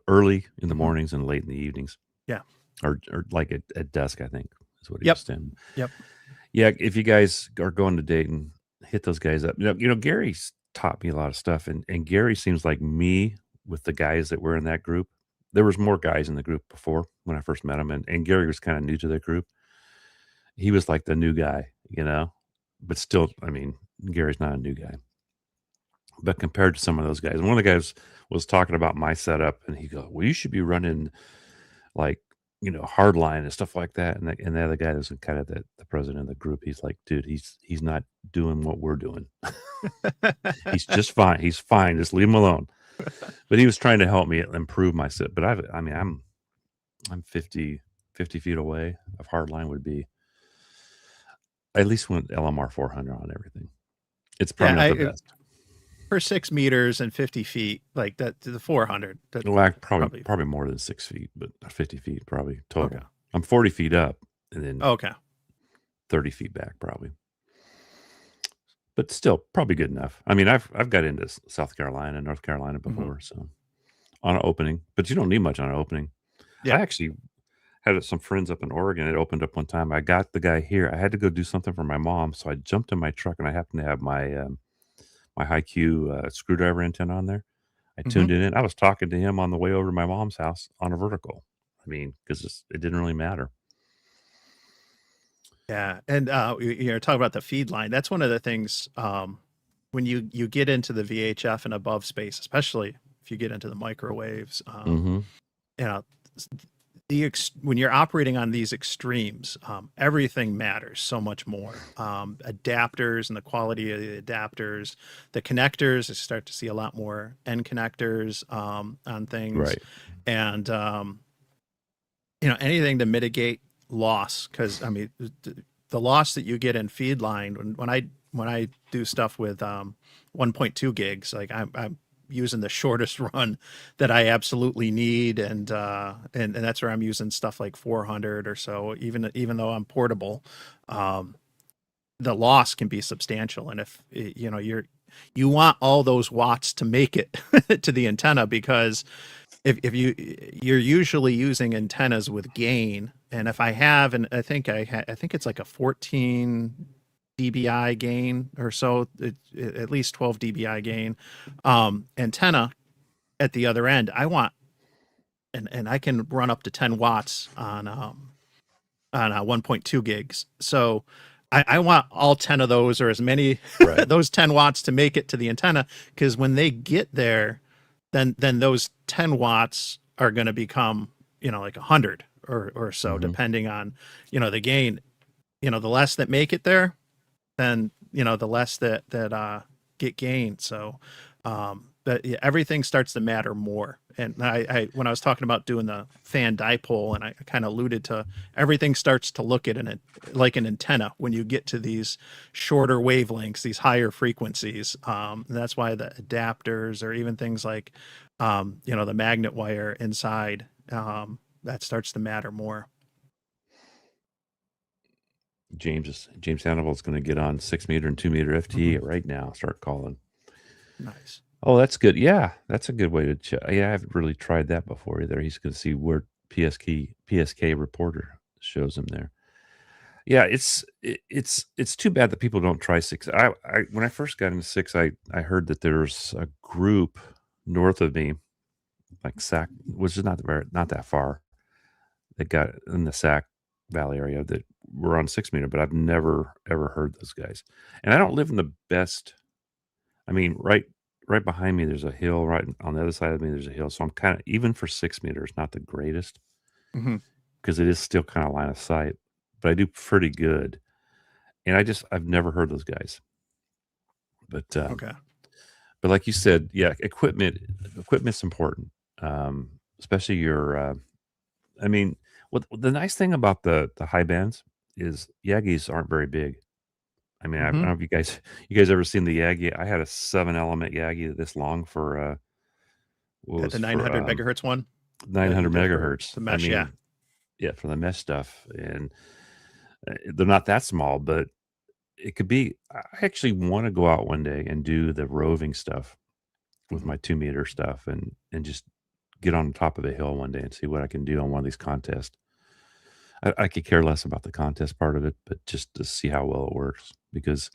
Early in the mornings and late in the evenings. Yeah. Or like at dusk, I think is what he was saying. Yep. Yeah. If you guys are going to Dayton, hit those guys up. Gary's taught me a lot of stuff, and Gary seems like me with the guys that were in that group. There was more guys in the group before when I first met him, and Gary was kind of new to that group. He was like the new guy, but still, I mean, Gary's not a new guy. But compared to some of those guys, and one of the guys was talking about my setup, and he goes, well, you should be running like, hard line and stuff like that. And the other guy was kind of the president of the group. He's like, dude, he's not doing what we're doing. He's just fine. He's fine. Just leave him alone. But he was trying to help me improve my set. But I'm 50 feet away of hard line would be. I at least went LMR 400 on everything. It's probably not the best. For 6 meters and 50 feet, like that, the 400. Probably more than 6 feet, but 50 feet probably total. Okay. I'm 40 feet up, and then 30 feet back probably. But still, probably good enough. I mean, I've got into South Carolina, North Carolina before, so on an opening. But you don't need much on an opening. Yeah. I actually had some friends up in Oregon. It opened up one time. I got the guy here. I had to go do something for my mom, so I jumped in my truck, and I happened to have my my high-Q screwdriver antenna on there. I tuned it in. I was talking to him on the way over to my mom's house on a vertical. I mean, because it didn't really matter. Yeah, and you're talking about the feed line. That's one of the things when you get into the VHF and above space, especially if you get into the microwaves. When you're operating on these extremes, everything matters so much more. Adapters and the quality of the adapters, the connectors, I start to see a lot more end connectors on things. Right. And, anything to mitigate loss. Cause I mean, the loss that you get in feed line when I do stuff with 1.2 gigs, like I'm using the shortest run that I absolutely need, and that's where I'm using stuff like 400 or so. Even though I'm portable, the loss can be substantial, and if you want all those watts to make it to the antenna, because if you're usually using antennas with gain, and if I have, and I think it's like a 14 dBi gain or so, at least 12 dBi gain antenna at the other end, I want, and I can run up to 10 watts on 1.2 gigs. So I want all 10 of those, or as many Right. those 10 watts to make it to the antenna, because when they get there, then those 10 watts are going to become, like 100 or so, depending on, the gain. The less that make it there, then, the less that get gained. So, but yeah, everything starts to matter more. And I when I was talking about doing the fan dipole, and I kind of alluded to, everything starts to look at like an antenna when you get to these shorter wavelengths, these higher frequencies. That's why the adapters, or even things like, the magnet wire inside, that starts to matter more. James Hannibal is going to get on 6 meter and 2 meter FT right now. Start calling. Nice. Oh, that's good. Yeah, that's a good way to check. Yeah, I haven't really tried that before either. He's going to see where PSK reporter shows him there. Yeah, it's too bad that people don't try 6. I when I first got into 6, I heard that there's a group north of me, like Sac, which is not that far, that got in the Sac Valley area, that were on 6 meter, but I've never ever heard those guys. And I don't live in the best. I mean, right behind me there's a hill. Right on the other side of me there's a hill. So I'm kind of, even for 6 meters, not the greatest, because it is still kind of line of sight, but I do pretty good. And I've never heard those guys. But Okay. but like you said, yeah, equipment's important, especially your. I mean, what the nice thing about the high bands is Yagis aren't very big. I mean, I don't know if you guys ever seen the Yagi. I had a 7-element Yagi this long for The 900 megahertz one. 900 megahertz. The mesh, I mean, yeah, for the mesh stuff, and they're not that small, but it could be. I actually want to go out one day and do the roving stuff with my 2 meter stuff, and just get on the top of a hill one day and see what I can do on one of these contests. I could care less about the contest part of it, but just to see how well it works. Because,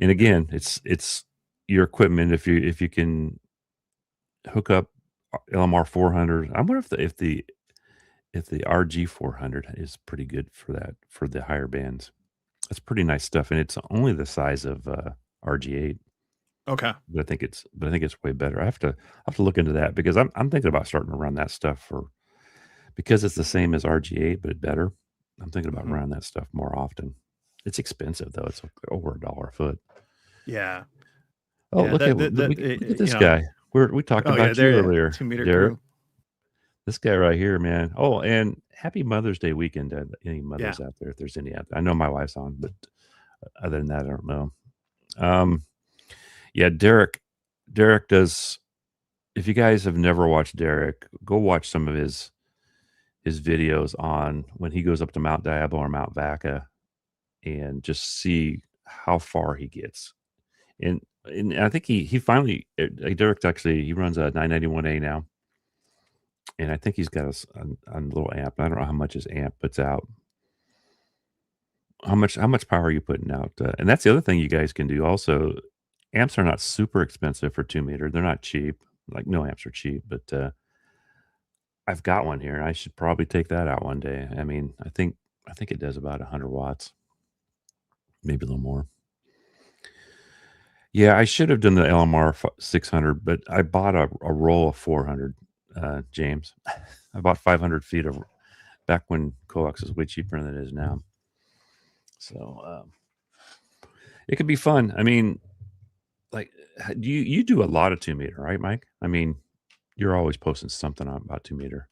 and again, it's your equipment. If you can hook up LMR 400, I wonder if the RG 400 is pretty good for that, for the higher bands. That's pretty nice stuff, and it's only the size of RG8. Okay. But I think it's way better. I have to look into that, because I'm thinking about starting to run that stuff because it's the same as RG8 but better. I'm thinking about running that stuff more often. It's expensive though. It's over $1 a foot. Yeah. Oh, Yeah, look at this guy. We talked about you earlier, 2 meter Derek. crew. This guy right here, man. Oh, and happy Mother's Day weekend to any mothers out there, if there's any out there. I know my wife's on, but other than that, I don't know. Yeah, Derek does. If you guys have never watched Derek, go watch some of his videos on when he goes up to Mount Diablo or Mount Vaca, and just see how far he gets. And I think he finally, Derek actually, he runs a 991A now, and I think he's got a little amp. I don't know how much his amp puts out. How much power are you putting out? And that's the other thing you guys can do also. Amps are not super expensive for 2 meter. They're not cheap. Like, no amps are cheap, but I've got one here. I should probably take that out one day. I mean, I think it does about 100 watts, maybe a little more. Yeah, I should have done the LMR 600, but I bought a roll of 400, James. I bought 500 feet of, back when coax is way cheaper than it is now. So it could be fun. I mean, like, you do a lot of 2 meter, right, Mike? I mean, you're always posting something about 2 meter.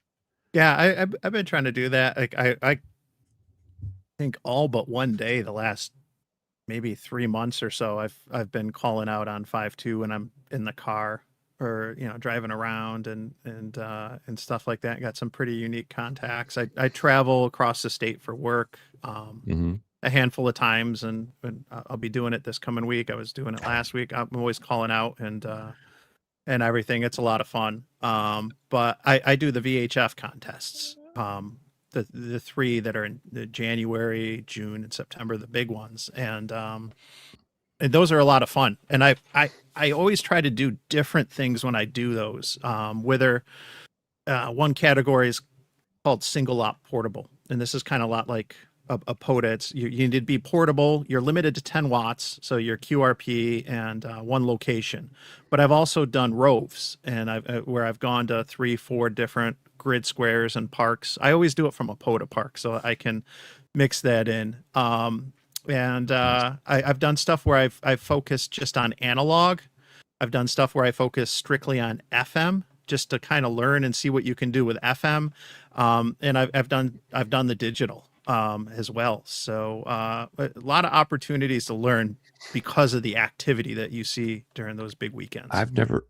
Yeah, I've been trying to do that. Like I think all but one day the last maybe 3 months or so, I've been calling out on 5.2 when I'm in the car. or driving around and stuff like that. Got some pretty unique contacts. I travel across the state for work a handful of times, and I'll be doing it this coming week. I was doing it last week. I'm always calling out and everything. It's a lot of fun. But I do the VHF contests. The three that are in the January, June, and September, the big ones, and those are a lot of fun. And I always try to do different things when I do those. Whether one category is called single op portable, and this is kind of a lot like a POTA. You need to be portable. You're limited to 10 watts, so your QRP and one location. But I've also done roves, and where I've gone to 3-4 different grid squares and parks. I always do it from a POTA park, so I can mix that in. And I've done stuff where I've focused just on analog. I've done stuff where I focus strictly on FM, just to kind of learn and see what you can do with FM. And I've done the digital as well. So a lot of opportunities to learn because of the activity that you see during those big weekends. I've never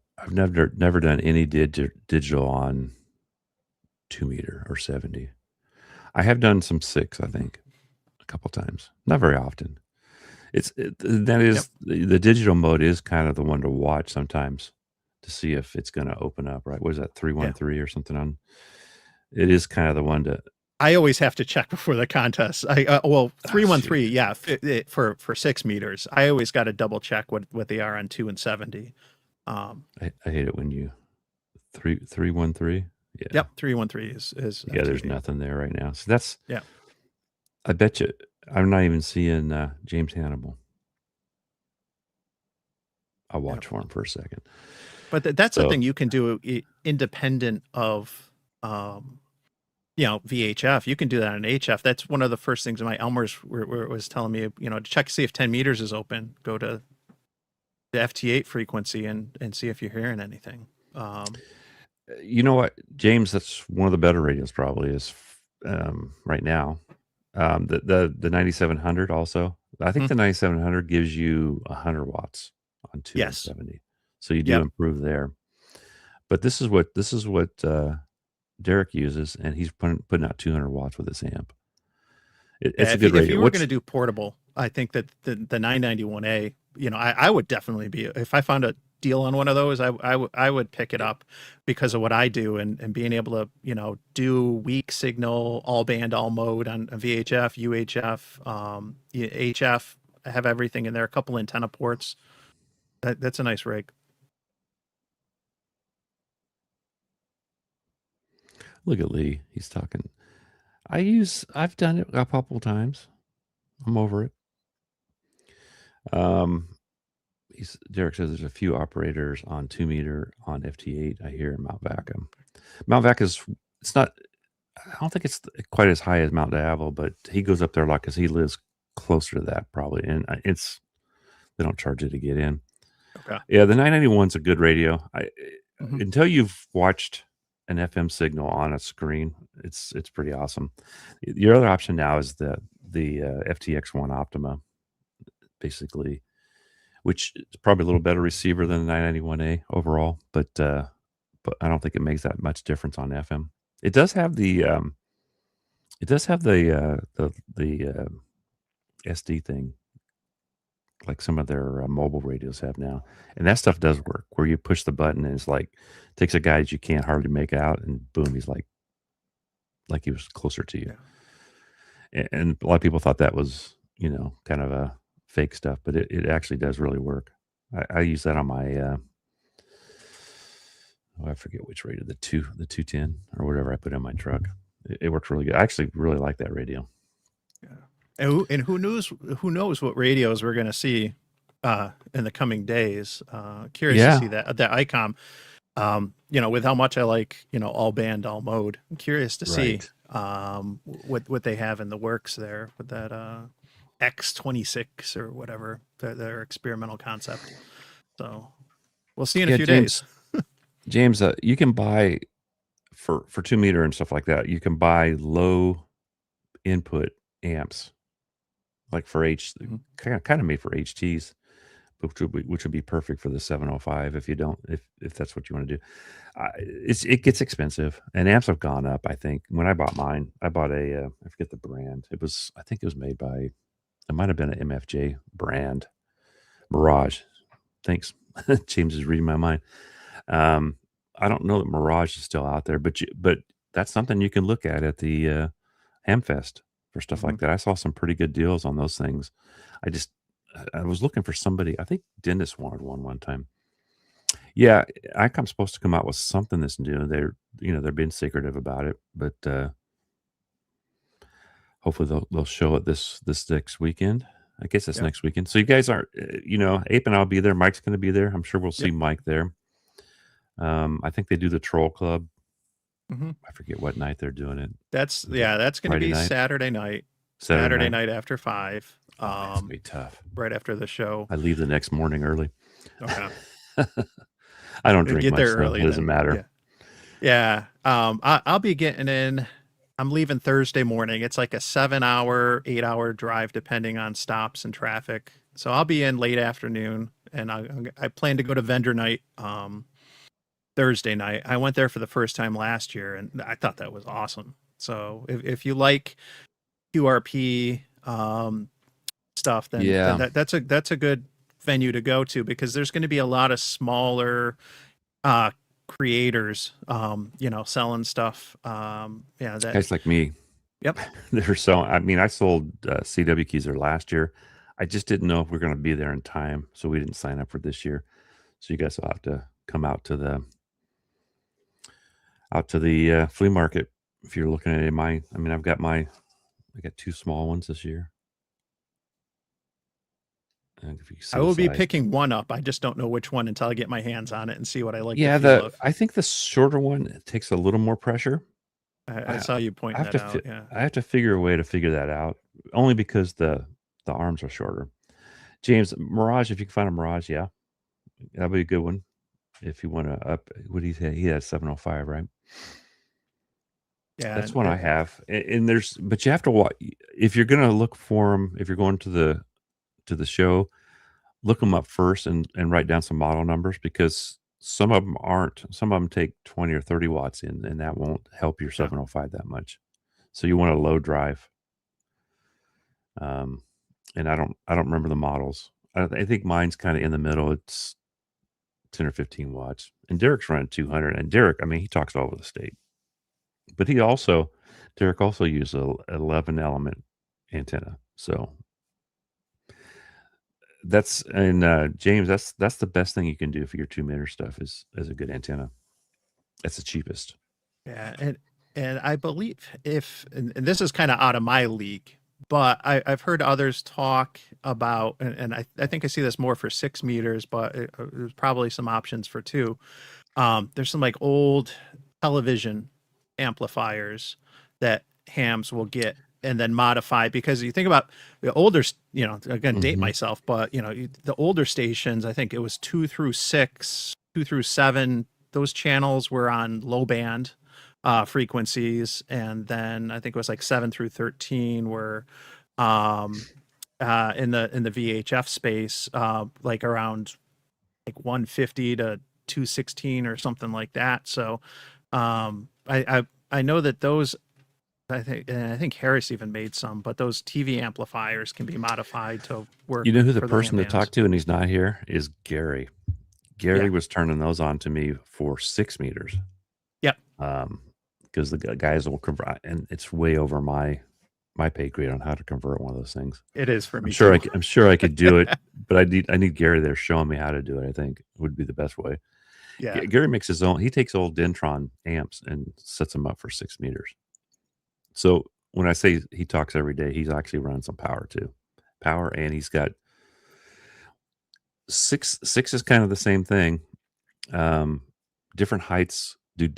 done any digital on 2 meter or 70. I have done some 6, I think, a couple times. Not very often. The digital mode is kind of the one to watch sometimes to see if it's going to open up, right? What is that, 313 or something on? It is kind of the one to. I always have to check before the contest. 313, yeah, for 6 meters. I always got to double check what they are on 2 and 70. I hate it when you 313. Yeah. Yep, 313 is yeah. There's nothing there right now. So that's yeah. I bet you I'm not even seeing James Hannibal. I'll watch for him for a second. But that's the thing you can do independent of VHF. You can do that on HF. That's one of the first things my Elmer's was telling me, to check to see if 10 meters is open. Go to the FT8 frequency and see if you're hearing anything. You know what, James? That's one of the better radios probably is right now. The 9700 also. I think the 9700 gives you 100 watts on 270. So you do improve there. But this is what Derek uses, and he's putting out 200 watts with this amp. It's a good radio. If you were going to do portable, I think that the 991A, I would definitely be, if I found a deal on one of those, I would pick it up because of what I do and being able to, do weak signal, all band, all mode on VHF, UHF, HF. I have everything in there, a couple antenna ports. That's a nice rig. Look at Lee. He's talking. I've done it a couple times. I'm over it. Derek says there's a few operators on 2 meter on FT8. I hear Mount Vacuum. Mount Vac it's not, I don't think it's quite as high as Mount Diablo, but he goes up there a lot because he lives closer to that probably. And they don't charge you to get in. Okay. Yeah, the 991's a good radio. Until you've watched an FM signal on a screen, it's pretty awesome. Your other option now is the FTX1 Optima, basically, which is probably a little better receiver than the 991A overall, but I don't think it makes that much difference on FM. It does have the SD thing, like some of their mobile radios have now, and that stuff does work. Where you push the button and it's like takes a guy that you can't hardly make out, and boom, he's like he was closer to you. Yeah. And a lot of people thought that was kind of a fake stuff, but it actually does really work. I use that on my I forget which radio, the 210 or whatever I put in my truck. It works really good. I actually really like that radio. Yeah. And who knows what radios we're going to see in the coming days. Curious to see that ICOM, with how much I like, all band, all mode. I'm curious to see what they have in the works there with that X26 or whatever, their experimental concept. So we'll see in a few days. James, you can buy for 2 meter and stuff like that. You can buy low input amps, like for kind of made for HTs, which would be perfect for the 705 if you don't if that's what you want to do. It gets expensive, and amps have gone up. I think when I bought mine, I bought a I forget the brand. I think it was made by, it might have been an MFJ brand, Mirage. Thanks, James is reading my mind. I don't know that Mirage is still out there, but that's something you can look at the Hamfest for stuff like that. I saw some pretty good deals on those things. I was looking for somebody. I think Dennis wanted one time. Yeah, ICOM's supposed to come out with something that's new. They're being secretive about it, but hopefully they'll show it this next weekend. I guess it's next weekend. So you guys aren't, Ape and I'll be there. Mike's going to be there. I'm sure we'll see Mike there. I think they do the Troll Club. I forget what night they're doing it. That's going to be night? Saturday night. Saturday night after 5. That's gonna be tough. Right after the show. I leave the next morning early. Okay. I don't drink Get much, there so early. it doesn't matter. Yeah. I'll be getting in. I'm leaving Thursday morning. It's like a 7-hour, 8-hour drive, depending on stops and traffic. So I'll be in late afternoon, and I plan to go to vendor night Thursday night. I went there for the first time last year, and I thought that was awesome. So if you like QRP stuff, then that's a good venue to go to, because there's going to be a lot of smaller creators selling stuff, that Guys like me. Yep. They're selling. I mean, I sold CW keys there last year. I just didn't know if we are going to be there in time, so we didn't sign up for this year. So you guys will have to come out to the flea market if you're looking at it. I got 2 small ones this year. And if you see I will be size. picking one up. I just don't know which one until I get my hands on it and see what I like. Yeah, I think the shorter one takes a little more pressure. I saw you pointing that out. I have to figure a way to figure that out, only because the arms are shorter. James, Mirage, if you can find a Mirage, that'd be a good one. If you want to up, what do you say? He has 705, right? Yeah, that's one I have. But you have to watch if you're going to look for them. If you're going to the show, look them up first and write down some model numbers, because some of them take 20 or 30 watts in, and that won't help your 705 that much. So you want a low drive. And I don't remember the models. I think mine's kind of in the middle. It's 10 or 15 watts, and Derek's running 200. And Derek, he talks all over the state, but Derek also used a 11 element antenna. So James, that's the best thing you can do for your 2-meter stuff is a good antenna. That's the cheapest. Yeah, and I believe and this is kind of out of my league, but I've heard others talk about, and I think I see this more for 6 meters, but there's probably some options for 2. There's some like old television amplifiers that hams will get and then modify, because you think about the older, again, date myself, but the older stations, I think it was 2 through 6, 2 through 7, those channels were on low band frequencies, and then I think it was like 7 through 13 were in the VHF space, like around like 150 to 216 or something like that. So I know that those, I think Harris even made some, but those TV amplifiers can be modified to work. You know who the person to talk to, and he's not here, is Gary. Gary was turning those on to me for 6 meters. Yep. Because the guys will convert, and it's way over my pay grade on how to convert one of those things. It is for me. I'm sure I could do it, but I need Gary there showing me how to do it. I think would be the best way. Yeah. Gary makes his own. He takes old Dentron amps and sets them up for 6 meters. So when I say he talks every day, he's actually running some power too. And he's got 6 is kind of the same thing. Different heights do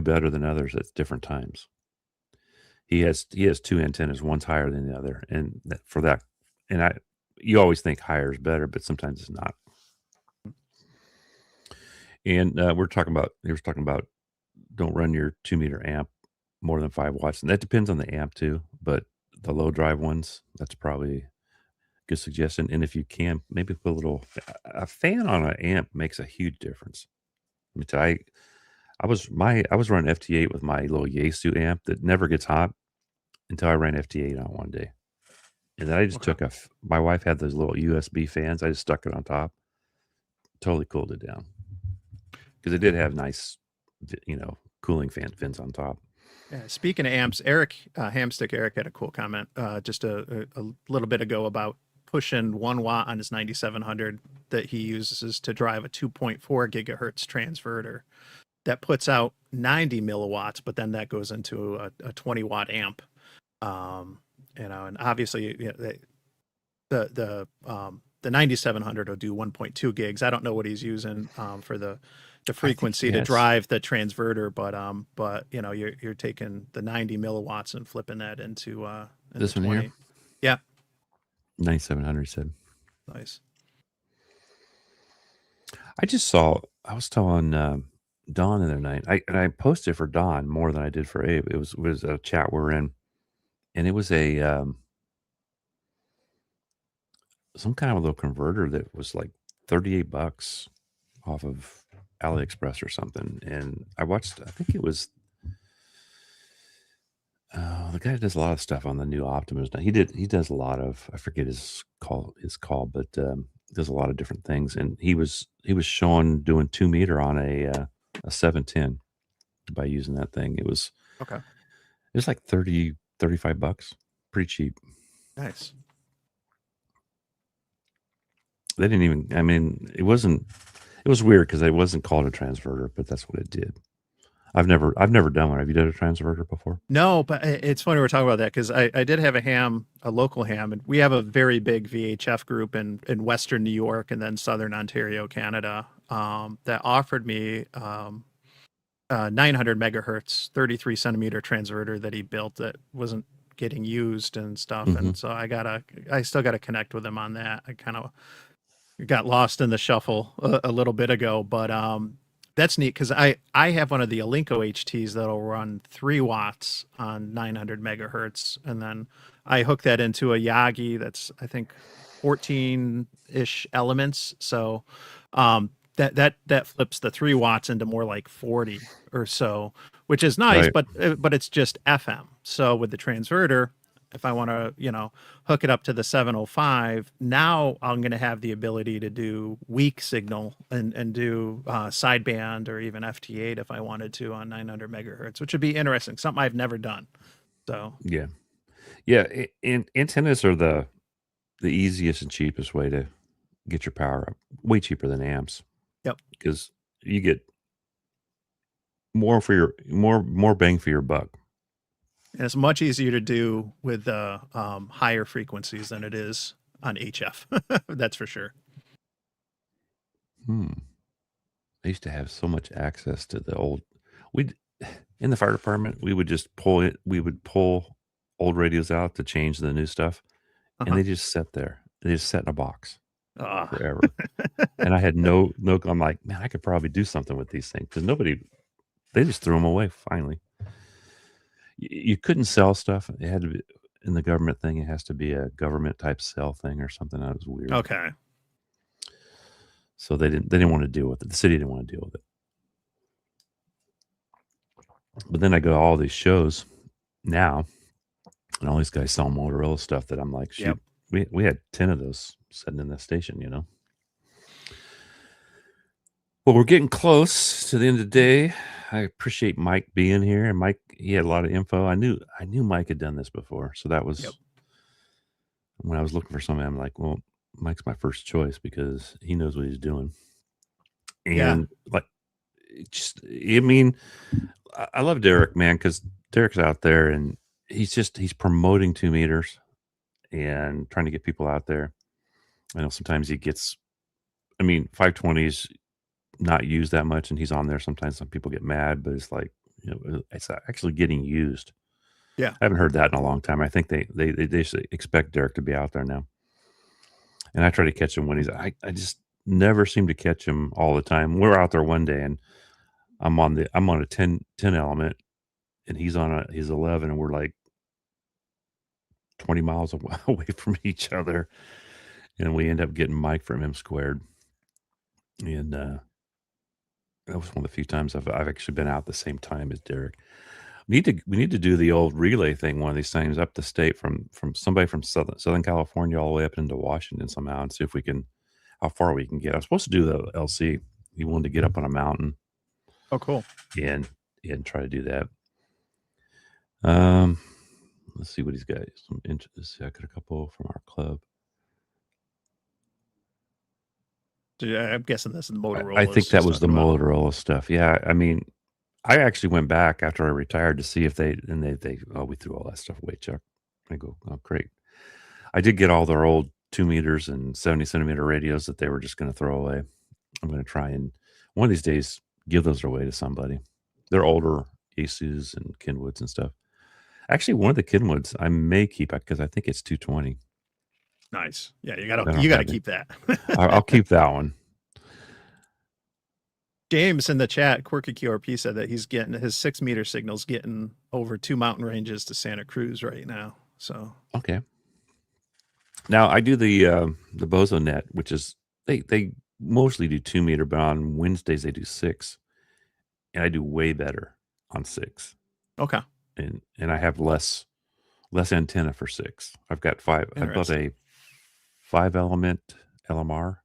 better than others at different times. He has 2 antennas, one's higher than the other, and for that, you always think higher is better, but sometimes it's not. And he was talking about don't run your 2-meter amp more than 5 watts, and that depends on the amp too. But the low drive ones, that's probably good suggestion. And if you can, maybe put a fan on an amp makes a huge difference. I mean, I was running FT8 with my little Yaesu amp that never gets hot until I ran FT8 on one day. And then I just took my wife had those little USB fans. I just stuck it on top. Totally cooled it down. Because it did have nice, cooling fins on top. Yeah, speaking of amps, Eric, Hamstick Eric had a cool comment just a little bit ago about pushing 1 watt on his 9700 that he uses to drive a 2.4 gigahertz transverter that puts out 90 milliwatts, but then that goes into a 20 watt amp. And obviously the 9700 will do 1.2 gigs. I don't know what he's using for the frequency to drive the transverter, but you're taking the 90 milliwatts and flipping that into this one 20. here. Yeah, 9700 said. Nice. I was telling Don the other night. I posted for Don more than I did for Abe. It was a chat we're in, and it was some kind of a little converter that was like $38 off of AliExpress or something. And I think it was the guy does a lot of stuff on the new Optimus now. He does a lot of, I forget his call, but does a lot of different things. And he was showing doing 2 meter on a 710 by using that thing. It was like $35, pretty cheap. Nice. They didn't even, I mean, it was weird because it wasn't called a transverter, but that's what it did. I've never done one. Have you done a transverter before? No, but it's funny we're talking about that because I did have a local ham, and we have a very big VHF group in Western New York and then Southern Ontario, Canada, that offered me 900 megahertz, 33 centimeter transverter that he built that wasn't getting used and stuff. Mm-hmm. And so I still got to connect with him on that. I kind of got lost in the shuffle a little bit ago, but that's neat because I have one of the Alinco HTs that'll run 3 watts on 900 megahertz, and then I hook that into a Yagi that's I think 14-ish elements. So that flips the 3 watts into more like 40 or so, which is nice, right. but it's just FM. So with the transverter, if I want to, hook it up to the 705, now I'm going to have the ability to do weak signal and do sideband or even FT8 if I wanted to on 900 megahertz, which would be interesting. Something I've never done. So yeah. And antennas are the easiest and cheapest way to get your power up. Way cheaper than amps. Yep. Because you get more bang for your buck. And it's much easier to do with higher frequencies than it is on HF. That's for sure. I used to have so much access to the old. In the fire department, we would just pull it. We would pull old radios out to change the new stuff, and they just sat there. They just sat in a box forever. And I had no. I'm like, man, I could probably do something with these things because they just threw them away finally. You couldn't sell stuff. It had to be in the government thing. It has to be a government type sell thing or something. That was weird. Okay. So they didn't want to deal with it. The city didn't want to deal with it. But then I go to all these shows now, and all these guys sell Motorola stuff that I'm like, shoot, we had 10 of those sitting in the station, Well, we're getting close to the end of the day. I appreciate Mike being here, and Mike, he had a lot of info. I knew Mike had done this before, so that was when I was looking for somebody. I'm like, well, Mike's my first choice because he knows what he's doing. And I love Derek, man, because Derek's out there and he's promoting 2 meters and trying to get people out there. I know sometimes 520s not used that much, and he's on there. Sometimes some people get mad, but it's like, it's actually getting used. Yeah. I haven't heard that in a long time. I think they should expect Derek to be out there now. And I try to catch him when I just never seem to catch him all the time. We're out there one day and I'm on a 10 element and he's on his 11, and we're like 20 miles away from each other. And we end up getting Mike from M Squared. And that was one of the few times I've actually been out at the same time as Derek. We need to do the old relay thing one of these times up the state from somebody from Southern California all the way up into Washington somehow, and see if we can, how far we can get. I'm supposed to do the LC. He wanted to get up on a mountain. Oh, cool. And try to do that. Let's see what he's got. Some interest. I got a couple from our club. I'm guessing this is the Motorola. I think that was the Motorola stuff. Yeah, I mean, I actually went back after I retired to see if they we threw all that stuff away, Chuck. I go, oh great. I did get all their old 2 meters and 70 centimeter radios that they were just going to throw away. I'm going to try and one of these days give those away to somebody. They're older Asus and Kenwoods and stuff. Actually, one of the Kenwoods I may keep because I think it's 220. Nice. Yeah, you gotta keep that. I'll keep that one. James in the chat, Quirky QRP, said that he's getting his 6 meter signals getting over 2 mountain ranges to Santa Cruz right now. So okay. Now I do the Bozo net, which is they mostly do 2 meter, but on Wednesdays they do 6, and I do way better on 6. Okay. And I have less antenna for 6. I've got 5. I built a 5 element LMR,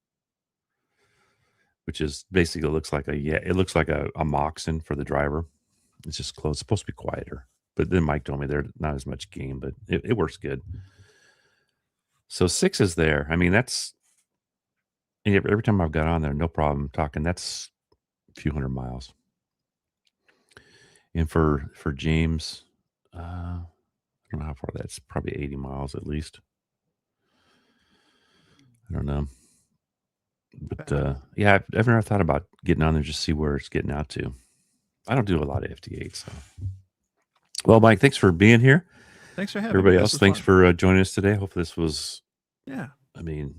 which is basically looks like a Moxon for the driver. It's just closed. It's supposed to be quieter, but then Mike told me there's not as much gain, but it works good. So 6 is there. I mean, that's every time I've got on there, no problem talking. That's a few hundred miles. And for James, I don't know how far that's probably 80 miles at least. I don't know. But yeah, I've never thought about getting on there just see where it's getting out to. I don't do a lot of FT8. So, well, Mike, thanks for being here. Thanks for having everybody me. else. Thanks for joining us today. Hope this was, yeah. I mean,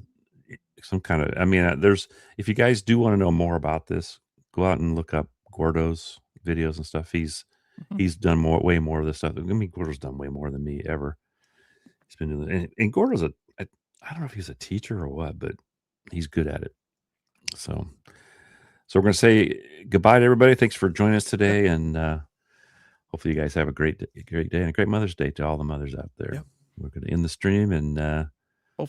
some kind of. I mean, there's if you guys do want to know more about this, go out and look up Gordo's videos and stuff. He's done way more of this stuff. I mean, Gordo's done way more than me ever. He's been doing and Gordo's I don't know if he's a teacher or what, but he's good at it. So we're going to say goodbye to everybody. Thanks for joining us today, and hopefully you guys have a great day and a great Mother's Day to all the mothers out there. Yep. We're going to end the stream, and